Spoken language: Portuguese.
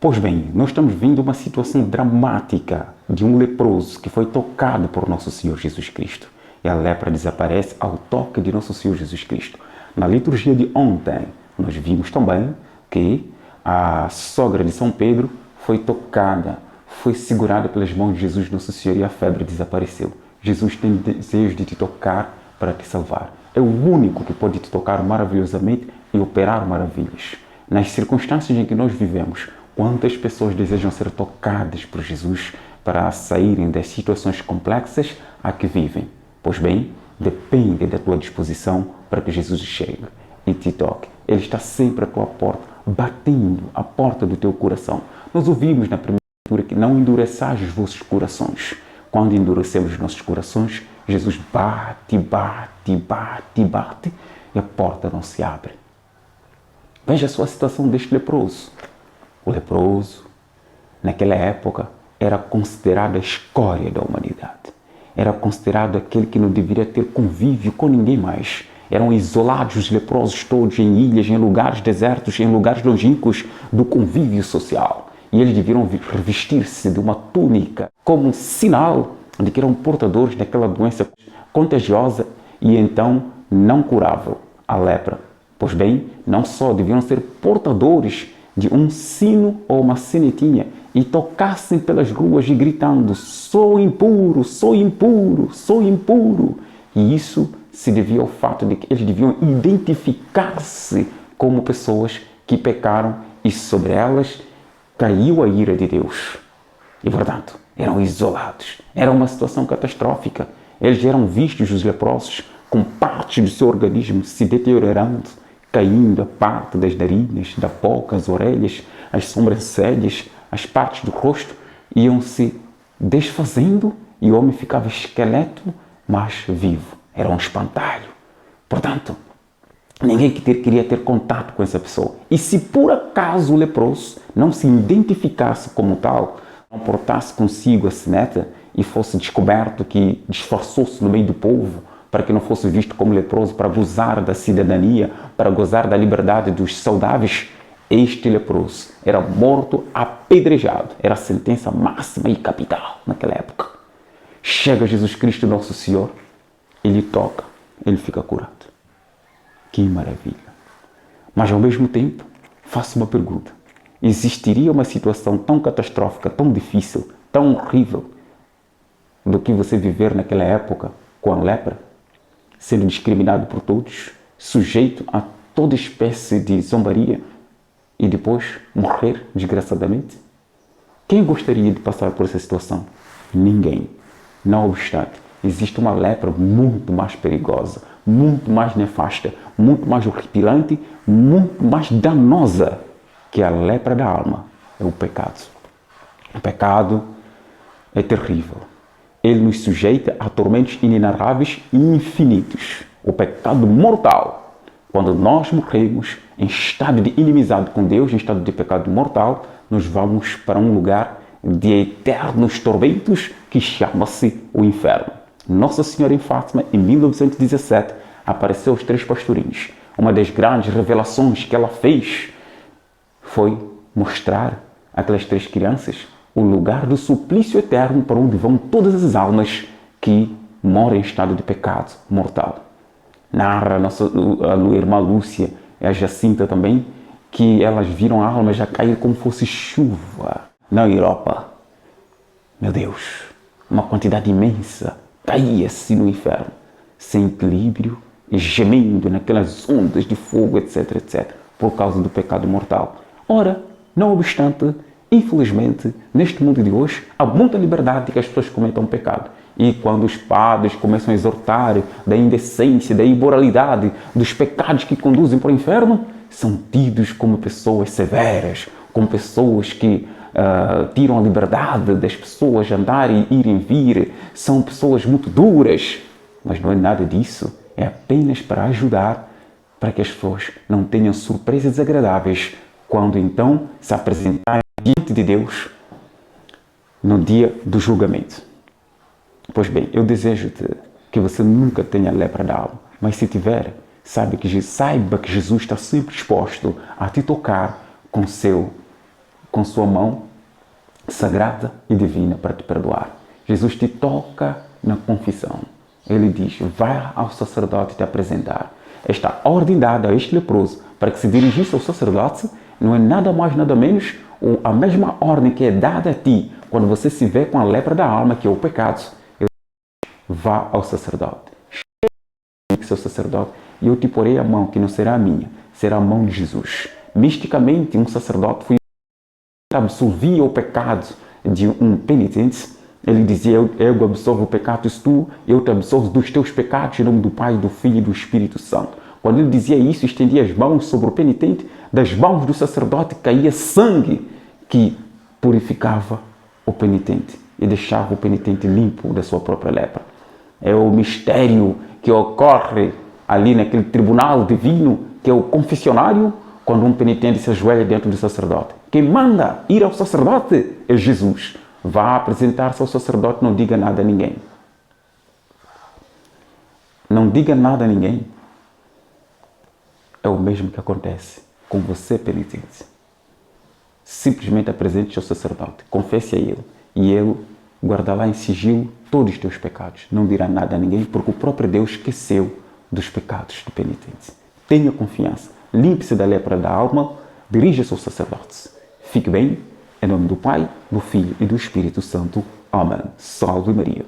Pois bem, nós estamos vendo uma situação dramática de um leproso que foi tocado por nosso Senhor Jesus Cristo. E a lepra desaparece ao toque de nosso Senhor Jesus Cristo. Na liturgia de ontem, nós vimos também que a sogra de São Pedro foi tocada, foi segurada pelas mãos de Jesus Nosso Senhor e a febre desapareceu. Jesus tem desejo de te tocar para te salvar. É o único que pode te tocar maravilhosamente e operar maravilhas. Nas circunstâncias em que nós vivemos, quantas pessoas desejam ser tocadas por Jesus para saírem das situações complexas a que vivem? Pois bem, depende da tua disposição para que Jesus chegue e te toque. Ele está sempre à tua porta, batendo a porta do teu coração. Nós ouvimos na primeira leitura que não endureçais os vossos corações. Quando endurecemos os nossos corações, Jesus bate, bate, bate, bate e a porta não se abre. Veja só a situação deste leproso. O leproso, naquela época, era considerado a escória da humanidade. Era considerado aquele que não deveria ter convívio com ninguém mais. Eram isolados os leprosos todos em ilhas, em lugares desertos, em lugares longínquos do convívio social. E eles deviam revestir-se de uma túnica como um sinal de que eram portadores daquela doença contagiosa e então não curável, a lepra. Pois bem, não só deviam ser portadores de um sino ou uma sinetinha e tocassem pelas ruas e gritando: sou impuro, sou impuro, sou impuro. E isso se devia ao fato de que eles deviam identificar-se como pessoas que pecaram e sobre elas caiu a ira de Deus. E, portanto, eram isolados. Era uma situação catastrófica. Eles eram vistos, os leprosos, com parte do seu organismo se deteriorando, caindo a parte das narinas, da boca, as orelhas, as sobrancelhas, as partes do rosto, iam se desfazendo e o homem ficava esqueleto, mas vivo. Era um espantalho. Portanto, ninguém queria ter contato com essa pessoa. E se por acaso o leproso não se identificasse como tal, não portasse consigo a sineta e fosse descoberto que disfarçou-se no meio do povo para que não fosse visto como leproso, para gozar da cidadania, para gozar da liberdade dos saudáveis, este leproso era morto apedrejado. Era a sentença máxima e capital naquela época. Chega Jesus Cristo, nosso Senhor, ele toca, ele fica curado. Que maravilha! Mas ao mesmo tempo, faço uma pergunta. Existiria uma situação tão catastrófica, tão difícil, tão horrível do que você viver naquela época com a lepra? Sendo discriminado por todos, sujeito a toda espécie de zombaria e depois morrer desgraçadamente? Quem gostaria de passar por essa situação? Ninguém. Não obstante, existe uma lepra muito mais perigosa, muito mais nefasta, muito mais horripilante, muito mais danosa que a lepra da alma. É o pecado. O pecado é terrível. Ele nos sujeita a tormentos inenarráveis e infinitos. O pecado mortal. Quando nós morremos em estado de inimizade com Deus, em estado de pecado mortal, nós vamos para um lugar de eternos tormentos que chama-se o inferno. Nossa Senhora em Fátima, em 1917, apareceu aos 3 pastorinhos. Uma das grandes revelações que ela fez foi mostrar àquelas 3 crianças o lugar do suplício eterno para onde vão todas as almas que moram em estado de pecado mortal. Narra a irmã Lúcia e a Jacinta também que elas viram a alma já cair como fosse chuva na Europa. Meu Deus, uma quantidade imensa caía-se no inferno, sem equilíbrio e gemendo naquelas ondas de fogo, etc, etc, por causa do pecado mortal. Ora, não obstante, infelizmente, neste mundo de hoje, há muita liberdade que as pessoas cometam pecado. E quando os padres começam a exortar da indecência, da imoralidade, dos pecados que conduzem para o inferno, são tidos como pessoas severas, como pessoas que tiram a liberdade das pessoas andarem, irem e vir, são pessoas muito duras. Mas não é nada disso, é apenas para ajudar, para que as pessoas não tenham surpresas desagradáveis quando então se apresentarem diante de Deus no dia do julgamento. Pois bem, eu desejo-te que você nunca tenha lepra da alma, mas se tiver, saiba que Jesus está sempre disposto a te tocar com com sua mão sagrada e divina para te perdoar. Jesus te toca na confissão. Ele diz, vai ao sacerdote te apresentar. Esta ordem dada a este leproso para que se dirigisse ao sacerdote não é nada mais, nada menos a mesma ordem que é dada a ti quando você se vê com a lepra da alma, que é o pecado. Ele diz, vá ao sacerdote. Seu sacerdote, e eu te porei a mão, que não será a minha, será a mão de Jesus. Misticamente, um sacerdote foi absolvia o pecado de um penitente. Ele dizia, eu absolvo o pecado tu, eu te absolvo dos teus pecados, em nome do Pai, do Filho e do Espírito Santo. Quando ele dizia isso, estendia as mãos sobre o penitente, das mãos do sacerdote caía sangue que purificava o penitente e deixava o penitente limpo da sua própria lepra. É o mistério que ocorre ali naquele tribunal divino, que é o confessionário, quando um penitente se ajoelha diante do sacerdote. Quem manda ir ao sacerdote é Jesus. Vá apresentar-se ao sacerdote, não diga nada a ninguém. Não diga nada a ninguém. É o mesmo que acontece com você, penitente. Simplesmente apresente-se ao sacerdote, confesse a ele, e ele guardará em sigilo todos os teus pecados. Não dirá nada a ninguém, porque o próprio Deus esqueceu dos pecados do penitente. Tenha confiança. Limpe-se da lepra da alma, dirija-se ao sacerdote. Fique bem, em nome do Pai, do Filho e do Espírito Santo. Amém. Salve Maria.